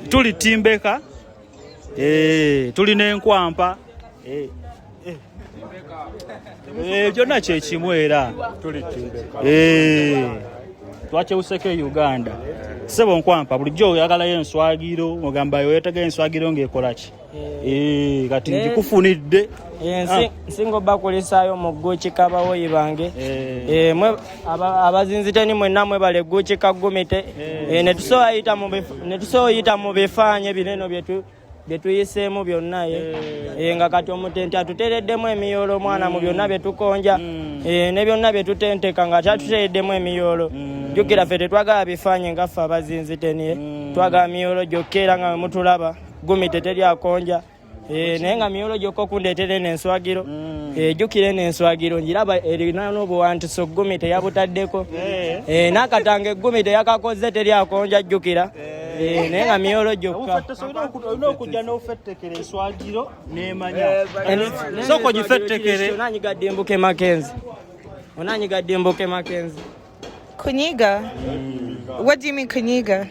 Tuli Timbeka. Tuli n'enkwampa. Byonna kye kimu era. Tuli Timbeka. Twakyewuseko Uganda. Sebo nkwampa bulijjo oyagalayo enswagiro ogamba yoyetega enswagiro ng'ekola ki? Kati ngikufunidde. Nsinga bakulisaayo mu gguukika bawoyi bange. Mwe abazinziteni mwenna mwebale gguukika Gumite. Ne tusobola mu bifaanyi bineno bye tuyiseemu byonna nga kati omutente atuteereddemu emiyolo mwana mu byonna bye tukonja ne byonna bye tutenteka nga tatuteereddemu emiyolo. Jjukira ffe tetwagala bifaanyi nga ffe abazinziteni twagala miyolo gyokka era nga mutulaba Gumite teryakonja. Naye nga miyolo gyokka okundeetere n'enswagiro. Jjukire n'enswagiro ngiraba erina n'obuwantiso Gumite yabutaddeko. N'akatange Gumite yakakoze teryakonja jjukira. Naye nga miyolo gyokka. Olina okujja n'ofettekera enswagiro n'emanya. Soko gifettekere. Onanyigadde Mbuke Mackenzie. Kunyiga? What do you mean kunyiga?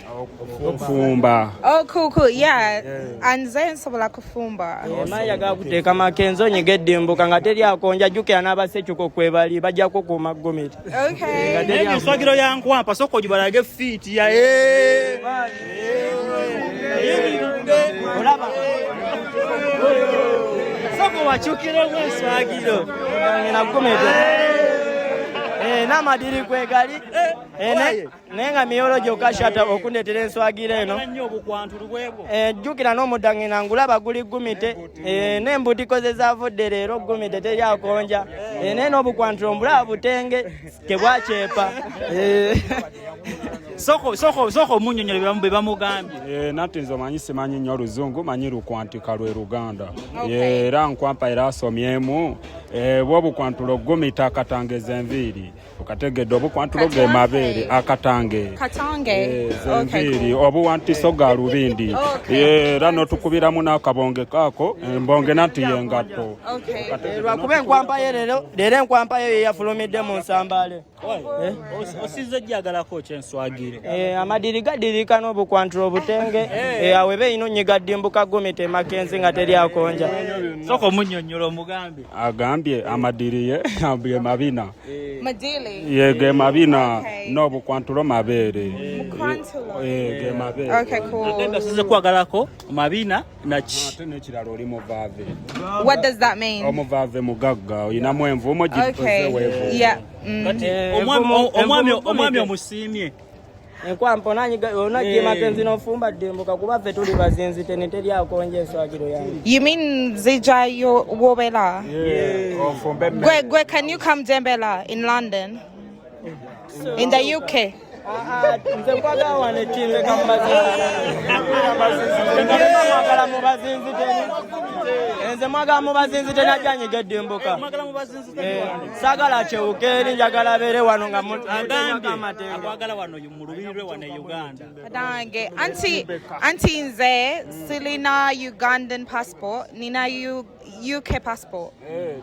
Kufumba. Oh, cool. Yeah. And then sobola kufumba. Maya gakuteeka Mackenzie onyigedde Mbuka nga teryakonja jjukira n'abasekyuko kwebali bajja kukuuma Gumite. Okay. Naye enswagiro ya nkwampa soko gibalage fiiti ya olaba soko wakyukiremu enswagiro na Gumite. N'amadiri kwegali naye nga miyolo gyokka shata okundeetera enswagiro eno. Jjukira n'omuddange nangulaba guli Gumite n'embutiko ze zaavudde leero Gumite teryakonja naye n'obukwantiro mbulaba butenge tebwakyepa. Soko munnyonnyola bye bamugambye. Nati nze omanyi simanyi nnyo Oluzungu manyi lukwantika lwe Luganda. Era nkwampa era asomyemu bw'obukwantulo Gumite akatangeza enviiri okategedde obukwantulo ge mabeere akatange enviiri obuwantiso ga lubindi era n'otukubiramu n'akabonge kaako embonge nati y'engatto. Lwakuba enkwampa ye leero enkwampa ye yafulumidde mu Nsambale. Osize jjagalako kyenswagire. Amadiri gadirika n'obukwantiro obutenge awe beeyina onnyigadde Mbuka Gumite Mackenzie nga teryakonja. Soko munnyonnyola omugambe. Agambye amadiri ye ge mabina. Madili? Ge mabina n'obukwantiro mabeere. Ge mabeere. Okay, cool. Agenda size kwagalako mabina naki. Ate n'ekirala oli muvaave. What does that mean? Omuvaave mugagga oyinamu envumo gikoze weevu. Yeah. Omwami omusiimye. Enkwampa onagye Mackenzie n'ofumbadde Mbuka kuba ffe tuli bazinziteni teryakonja enswagiro yange. You mean Zija Wobela? Gwe, can you come Dembela in London? In the UK? Nze nkwagala wano Timbeka mu bazinziteni. Nze mwagala mu bazinziteni ajja nyigedde Mbuka. Saagala kyewuka eri njagala abeere wano nga akwagala wano mu lubiri lwe wano e Uganda. Dange. Anti nze silina Ugandan passport, nina UK passport.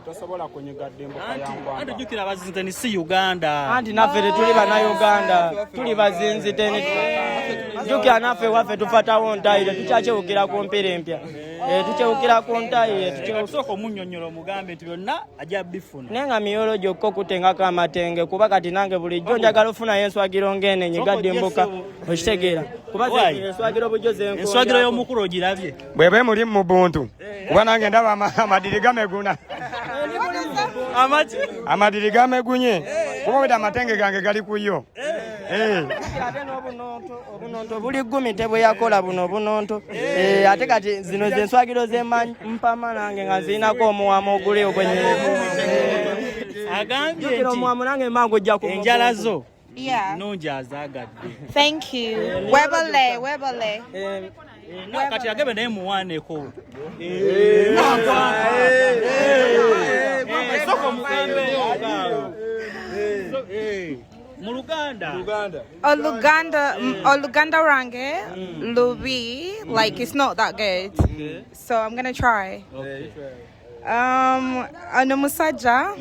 Tosobola kunyigadde Mbuka yankwampa. Anti jjukira abazinziteni si Uganda. Anti naffe tetuli bannayuganda tuli bazinziteni. Jjukira naffe waffe tufatawo ntayire tukyakyewukira ku mpira empya. Tukyewukira ku ntayire soko munnyonnyola omugambe nti byonna ajja bifuna. Naye nga miyolo gyokka okutengako amatenge kuba kati nange bulijjo njagala ofunayo enswagiro ng'eno nyigadde Mbuka okitegeera kuba enswagiro bujjo zenkonja. Enswagiro y'omukulu ogirabye? Bwebe muli mu buntu kuba nange ndaba amadiri gameguna. Amadiri gamegunye kuba weda amatenge gange gali ku yo. Ate n'obunonto buli Gumite bwe yakola buno obunonto. Ate kati zino zenswagiro z'empama nange nga zirinako omuwamo oguli ogwenye. Agambye omuwamo nange mbangu ojja ku enjala zo nungi azaagadde. Thank you. Webale. Kati agembe naye muwaaneko. Soko mugambe mu Luganda. Oluganda range, Lubi, like it's not that good. So I'm gonna try. Ono Musaja.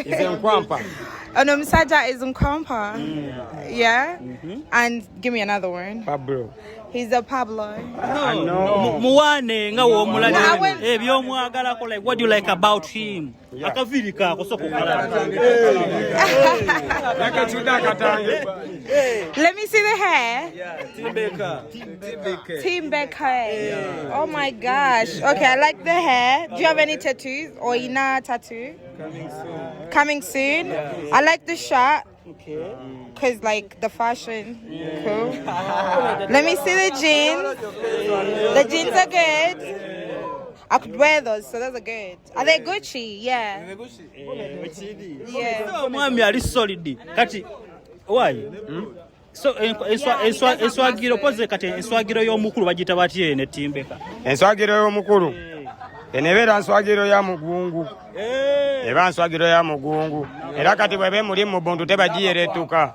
Is in Kwampa. Ono Musaja is in Kwampa. Yeah. And give me another one. Pablo. He's a Pablo. No. Muwane nga wo mulani. No, I went- Byomwagala ko like what do you like about him? Akavirika ko soko kala. Let me see the hair. Timbeka. Team Becker. Oh my gosh. Okay, I like the hair. Do you have any tattoos or Ina tattoo? Coming soon. I like the shirt. Okay. Cause like the fashion. Cool. Let me see the jeans. The jeans are good. I could wear those, so those are good. Are they Gucci? Yeah. Yeah. Omwami ali solid. Kati why? So enswagiro poze kati enswagiro y'omukulu bagita batye ne Timbeka. Enswagiro y'omukulu. Enebera nswagiro ya mugungu. Eba nswagiro ya mugungu. Era kati bwebe muri mu buntu tebagiyeretuka.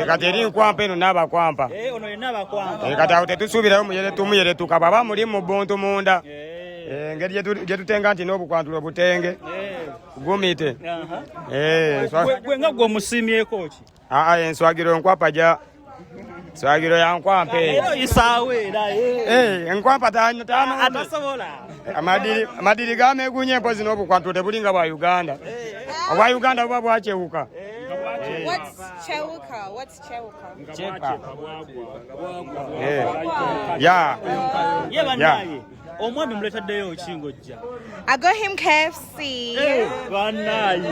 Kati eri Nkwampa eno n'abakwampa. Ono yena bakwampa. Kati awo tetusubirayo muyeretuka baba muri mu buntu munda. Ngeri gyetutenga nti n'obukwantulo butenge. Gumite. Gwe nga gwe omusimyeko ki? Enswagiro Nkwampa ja. Nswagiro ya Nkwampa. Ero isaawe era. Nkwampa tano. Atasobola. Amadiri gamegunye mpozi n'obukwantulo tebulinga bwa Uganda. Obwa Uganda buba bwakyewuka. What's Chewuka? What's Chewuka? Chepa. Yeah. Ye banaye. Omwami muletaddeyo okingojja. I got him KFC. Banaye.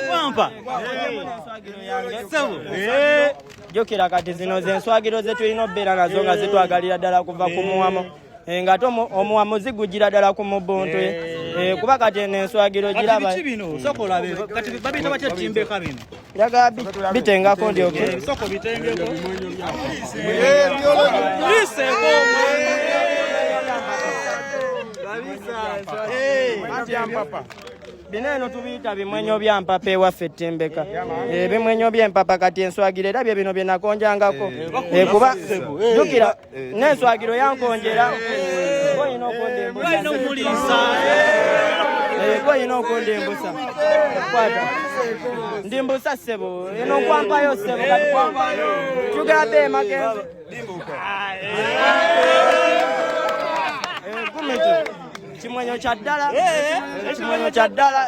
Kwampa. Jokera kati zino zenswagiro zetu ino obeera nazo nga zitwagalira ddala kuva ku muwamo. Nga ate omuwamo zigugira ddala ku mubuntu. Kuba kati eno enswagiro giraba. Kati bino sokola be kati babita batya Timbeka bino. Yaga bitengako ndyoke. Soko bitengeko. Bino eno tubiyita bimwenyo bya mpapa ewaffe Timbeka. Bimwenyo by'empapa kati enswagiro era bye bino bye nakonjangako. Kuba jukira n'enswagiro yankonjera. Oyina okundembusa. Oyina okundembusa. Kwata. Ndimbusa sebo. Eno Nkwampayo sebo kati Nkwampayo. Tugabe magenzo. Kumete. Kimwenyo kya ddala. Kimwenyo kya ddala.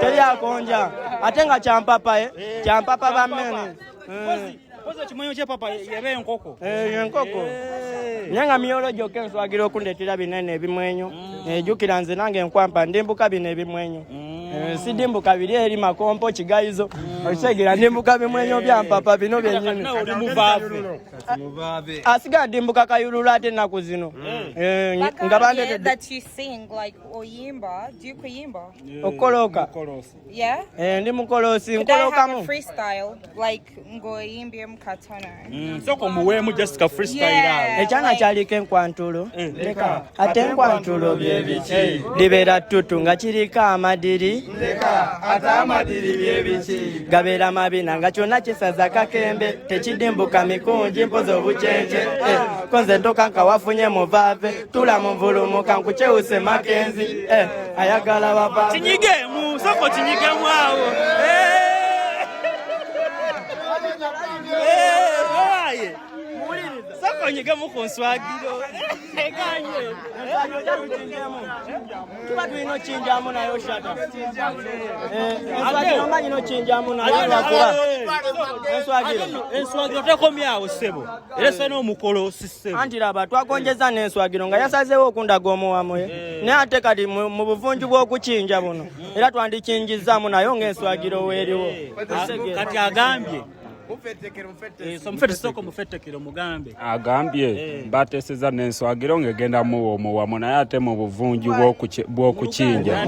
Teri akonja. Ate nga kyampapa bammene. Poza kimwenyo kya papa yabe enkoko. Enkoko. Nyanga miyolo gyokka enswagiro okundeetera binene ebimwenyo. Jukira nze nange Nkwampa ndimbuka bino ebimwenyo. Sidimbuka biri eri makompo kigayizo. Okitegera ndimbuka bimwenyo bya mpapa bino byennyini. Oli muvaavu. Asiga ndimbuka kayululu ate ennaku zino. Nga bandetedde. That you sing like Oyimba. Do you kuyimba? Okoloka. Yeah. Ndi mukolosi Could I have a nkolokamu. freestyle like ngoyimbye mukatono? Soko muweemu just ka freestyle Yeah. awo. Ekyana kyaliko enkwantulo. Ate enkwantulo bye biki? Libeera ttutu nga kiriko amadiri. Ate amadiri bye biki? Gabeera mabina nga kyonna kisaza kakembe. Tekidimbuka mikunji mpoza obucenje. Konze ntoka nka wafunye muvaave. Tula mu nvulumuka nkukyewuse Makenzi. Ayagala baba. Kinyigemu, soko kinyigemu awo. Owaye. Soko nyigemu ku nswagiro. Eganye. Tuba tulina okinjamu nayo shata. Enswagiro mbanyi n'okinjamu nayo lwakuba. Enswagiro tekomyawo ssebo. Era se n'omukolo sissebo. Anti laba twakonjeza n'enswagiro nga yasazeewo okundaga omuwamu naye ate kati mu buvunju bw'okukinja buno era twandikinjizaamu nayo ng'enswagiro weeriwo. Kati agambye mufete soko mufetekero mugambe agambye bateseza n'enswagiro ng'egenda muwomuwamu naye ate mu buvunju bw'okukinja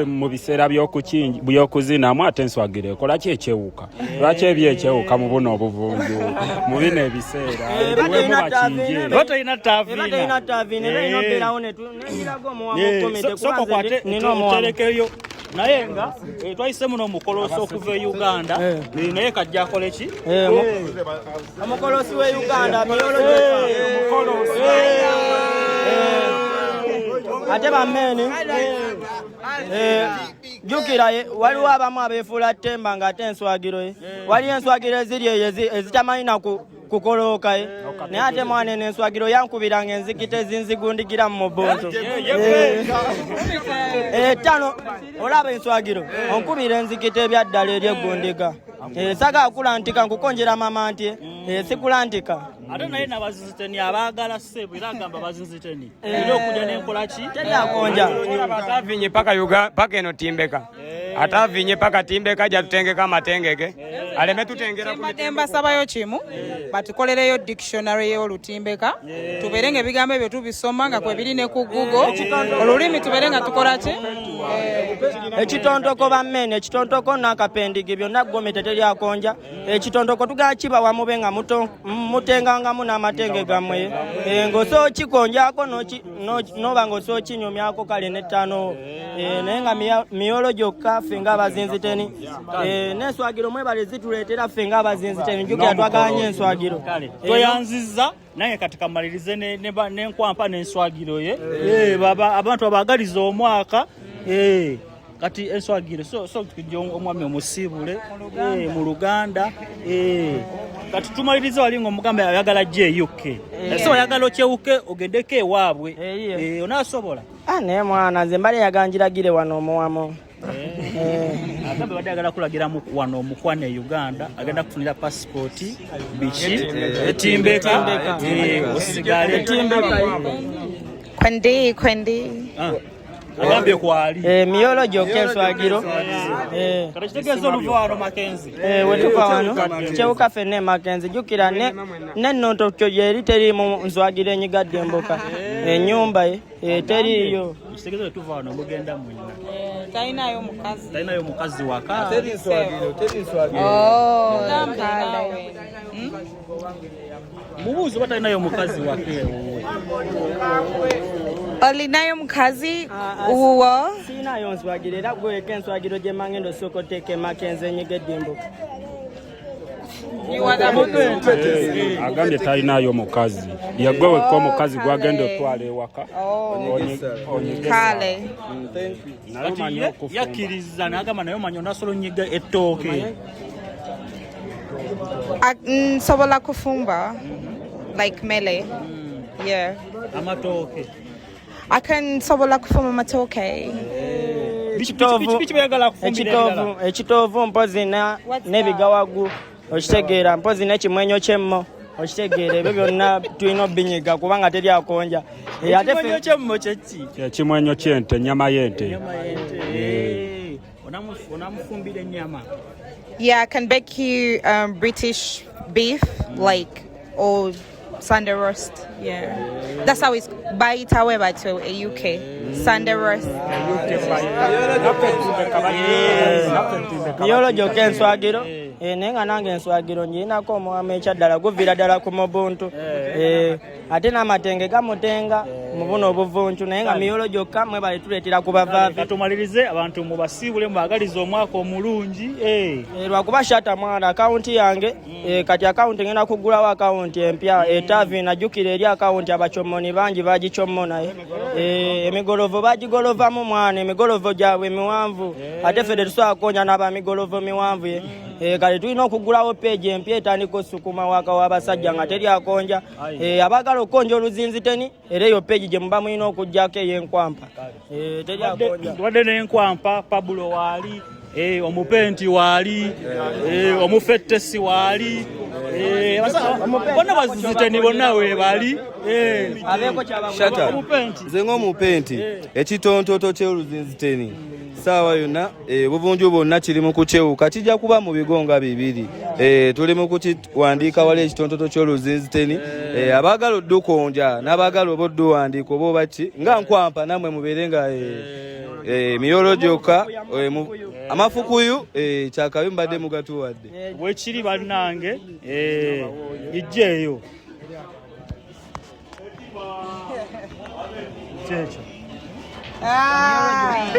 mu biseera by'okuzinamu ate enswagiro ekola ki ekyewuka lwaki ebyekyewuka mu buno obuvunju mu bino ebiseera muwemu bakinje batalina taaviina era ino obeerawo n'ekiraga omuwamu okomete soko kwate terekeyo naye nga twayise muno mukolosi okuva e Uganda naye kajja akole ki omukolosi we Uganda Miyolo ate bammeni jukira waliwo abamu abeefuula Ttemba ng'ate enswagiro ye waliyo enswagiro eziri eyo ezitamanyi na kukolooka ye naye ate mwana eno enswagiro yankubiranga enzikita ezinzigundigira mu Mubuntu ttano olaba enswagiro onkubira enzikita ebyaddala eryeggundiga saga kulantika nkukonjera mama nti sikulantika ate naye n'abazinziteni abaagala ssebo era agamba abazinziteni era okujja n'enkola ki teryakonja atavinye paka eno Timbeka atavinye paka Timbeka jatutengeka amatengege aleme tutengera mbasabayo kimu batukolereyo dictionary y'Olutimbeka tubeere nga ebigambo ebyo tubisoma nga kwebiri ne ku Google olulimi tubeere nga tukola ki ekitontoko bammene ekitontoko n'akapendigi byonna gomete teryakonja ekitontoko tugala kibawa mube nga mutengangamu n'amatenge gammwe ng'osobola kikonjako noba ng'osobola kinyumyako kale n'ettaano naye nga Miyolo gyokka ffe ng'abazinziteni n'enswagiro mwebale zituleetera ffe ng'abazinziteni njukira twaganya enswagiro tweyanzizza naye kati kamalirize n'enkwampa n'enswagiro ye abantu abaagaliza omwaka kati enswagire so tujja omwami omusiibule mu Luganda kati tumalirize wali ng'omugamba ayagala gye UK so oyagala okyewuke ogendeko ewaabwe onaasobola naye mwana nze mbale yaganjiragire wano omuwamo agambe badde agala kulagira wano omukwana e Uganda agenda kufunira pasipoti biki Timbeka osigale Kwendi agambye kwali Miyolo gyokka enswagiro kati kitegeeza oluva wano Makenzi wetuva wano kyewuka ffenna Makenzi jjukira n'ennonto kyo gyeri teriimu nswagiro enyigadde emboka ennyumba ye teriiyo kitegeeza wetuva wano mugenda mwenna talinayo mukazi waka mubuuzi batalinayo mukazi wake olinayo mukazi uwo siinayo nswagiro era gweka enswagiro gye mangendo sokoteeka Makenzi enyigedde emboka agambye talinayo mukazi yagwe wekka omukazi gwagenda otwala ewaka kale yakkiriza n'agamba naye omanyi onasobola onyiga ettooke nsobola kufumba like mele yeah amatooke I can nsobola kufumba amatooke ekitoovu mpozi n'ebigawagu okitegeera mpozi n'ekimwenyo kyemmo okitegeera ebyo byonna tulina obinyiga kubanga teryakonja ekimwenyo kyemmo kyeki ekimwenyo ky'ente ennyama y'ente onamufumbira ennyama yeah I can bake you British beef like or Sunday roast yeah that's how it's buy it however to a UK Sunday roast Miyolo gyokka enswagiro naye nga nange enswagiro njirinako omuwama ekyaddala guviira ddala ku Mubuntu ate n'amatenge gamutenga mu buno obuvuncu naye nga Miyolo gyokka mwebale tuleetera ku bavaavi katumalirize abantu mubasiibule mubaagaliza omwaka omulungi lwakuba shata mwana akawunti yange kati akawunti ngenda kugulawo akawunti empya etavi najjukira eri akawunti abacommoni bangi bagicommonaye emigolovo bagigolovamu mwana emigolovo gyabwe miwanvu ate ffe tetusobola kukonya n'abamigolovo miwanvu ye kale tulina okugulawo peegi empya etandika osukuma waka w'abasajja nga teryakonja abaagala okukonja oluzinziteni era eyo peegi gye muba mulina okuggyako ey'enkwampa teryakonja wadde n'enkwampa Pablo waali omupenti waali omufettesi waali bonna bazinziteni bonna weebali nze ng'omupenti ekitontoto ky'oluzinziteni saawa yonna obuvunju bwonna kiri mu kukyewuka kijja kuba mu bigonga bibiri tuli mu kukiwandiika wali ekitontoto ky'oluzinziteni abaagala oddukonja n'abaagala oba odduwandiika oba obaki nga nkwampa nammwe mubeere nga Miyolo gyokka amafukuyu kyakabi mbadde mugatuwadde bwekiri bannange ijjeeyo kyekyo Ah.